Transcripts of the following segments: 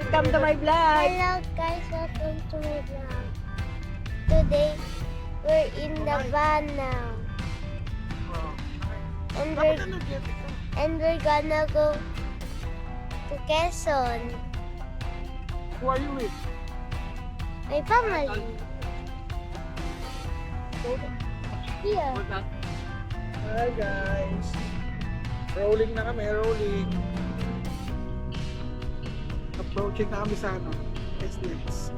Welcome to my vlog. Hello guys, welcome to my vlog. Today, we're in the van now. And we're gonna go to Quezon. Who are you with? My family. Yeah. Hi guys. Rolling na kami, rolling. Approaching na kami sa ano, SLEX.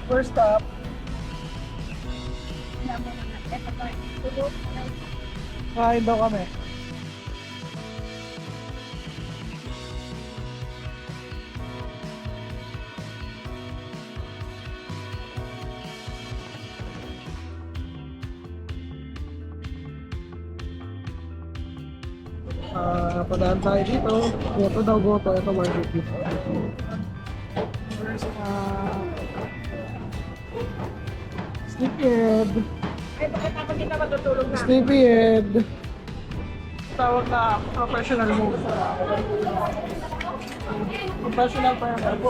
First stop. Kain daw kami. Padaan tayo dito. Goto daw, goto. Ito barbecue. First Sleepyhead. Ay, bakit ako hindi na matutulog na? Sleepyhead. Tawag na professional move. Professional pa yung ako.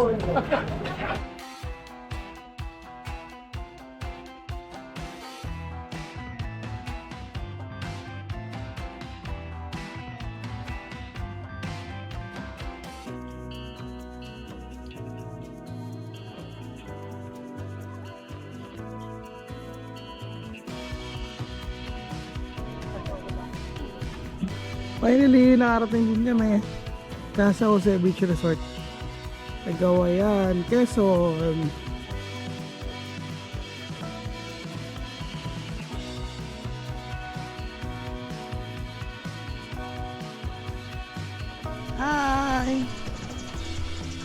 Finally, nakarating din kami Casa Jose Beach Resort. Cagayan, Quezon. Hi!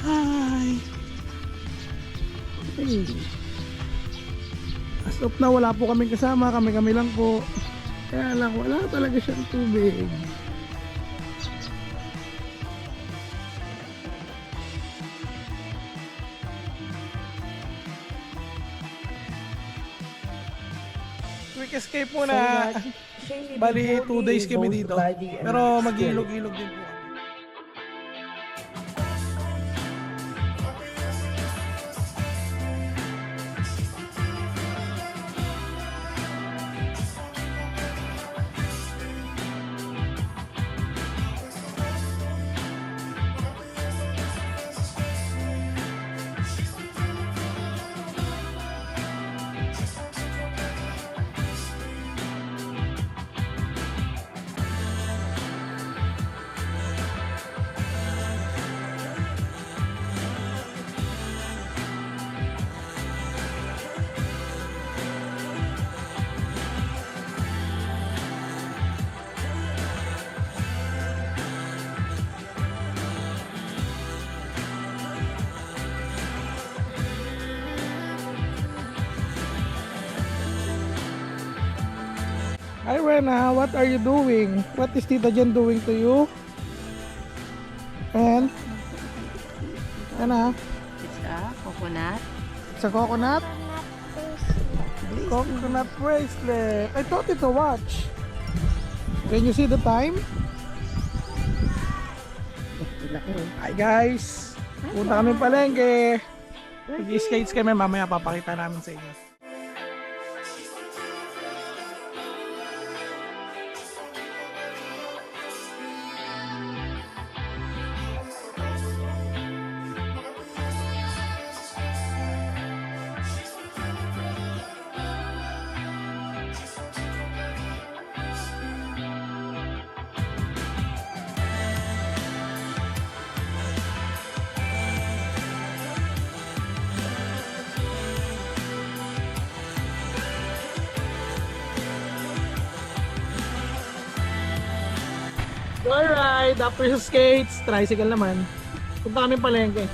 Hi! Hey. As of na wala po kaming kasama, kami lang po. Kaya lang, wala talaga siyang tubig. Quick escape muna. Bali 2 days kami dito. Pero mag-ilog-ilog din po. Hi Rena, what are you doing? What is Tita Jen doing to you? And? Ano? It's a coconut. It's a coconut? Coconut bracelet. I thought it's a watch. Can you see the time? Hi guys. Punta kami palengke. Mag-skates kami, mamaya papakita namin sa inyo. Alright, after sa skates, tricycle naman. Punta kami palengke.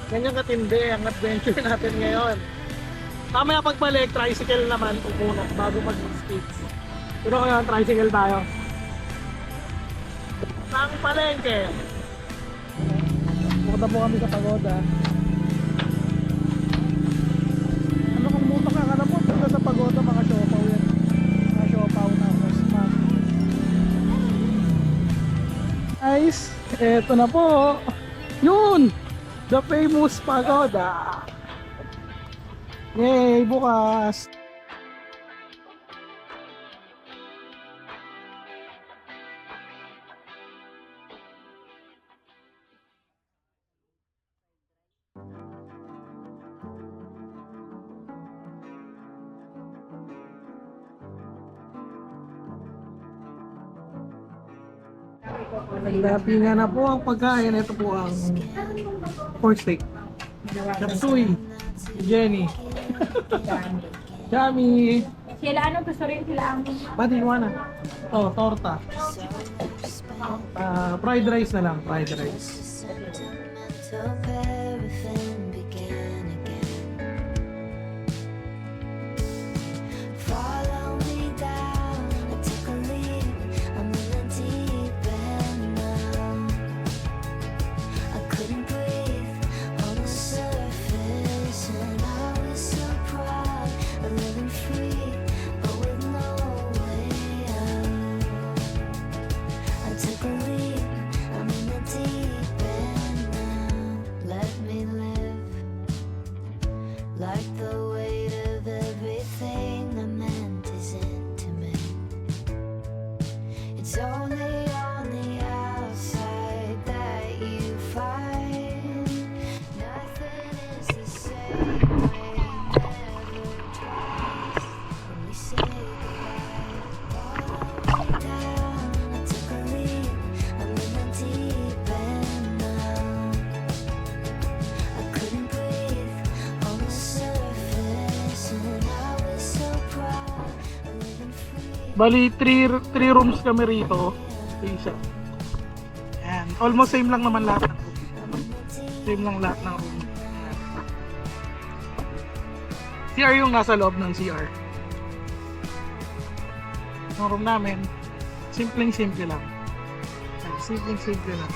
Ganyan katindi ang adventure natin ngayon. Mamaya pagbalik, tricycle naman pupuno bago mag-skates. Pero ngayon, tricycle tayo. Sang palengke. Punta po kami sa pagoda. Ano kung mutok ka, alam mo, punta sa pagoda mga show. guys, eto na po. Yun! The famous pagoda. Yay! Bukas! Nagdapi nga na po ang pagkain. Ito po ang pork steak. Chapsuy. Jenny. Yummy. Sila ano gusto rin sila ang Pati na. Oh, torta. Fried rice na lang. Fried rice. Sentimental paraffin began again. Follow me down, I took a leap, I'm in the deep end now. I couldn't breathe on the surface, and I was so proud of living free, but with no way out. I took a leap, I'm in the deep end now. Let me live like the weight of everything I meant is intimate. It's only on the outside that you find nothing is the same way, never twice. When we say goodbye, follow me down. I took a leap, I'm in the deep end now. I couldn't breathe on the surface, and I was so proud of living free. Bali, three rooms kami rito. Isa. Ayan. Almost same lang naman lahat ng room. Same lang lahat ng room. CR yung nasa loob ng CR. Yung room namin, simpleng-simple lang. Ayan, simpleng-simple lang.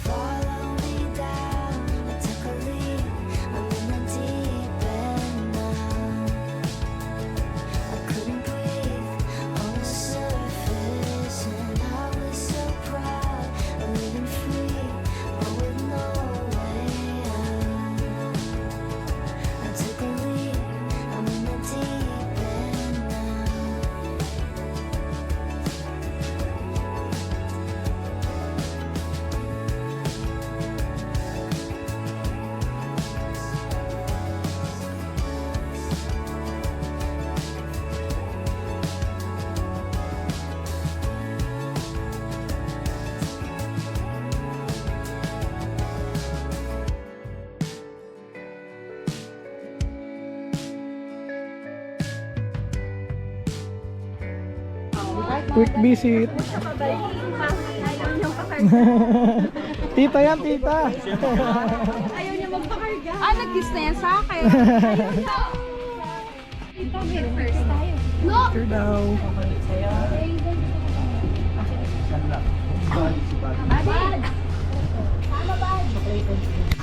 Follow me down, I took a leap, I'm in the deep end now. I couldn't breathe on the surface, and I was so proud of living free, but with no way out. I took a leap, I'm in the deep end now. Quick visit. ayaw niyang pakarga. Tita yan, tita. Ayaw niya magpakarga. Ah, nag-kiss na yan sa akin. Ito, head first tayo. No! Sure daw. Bad. Tama, bad.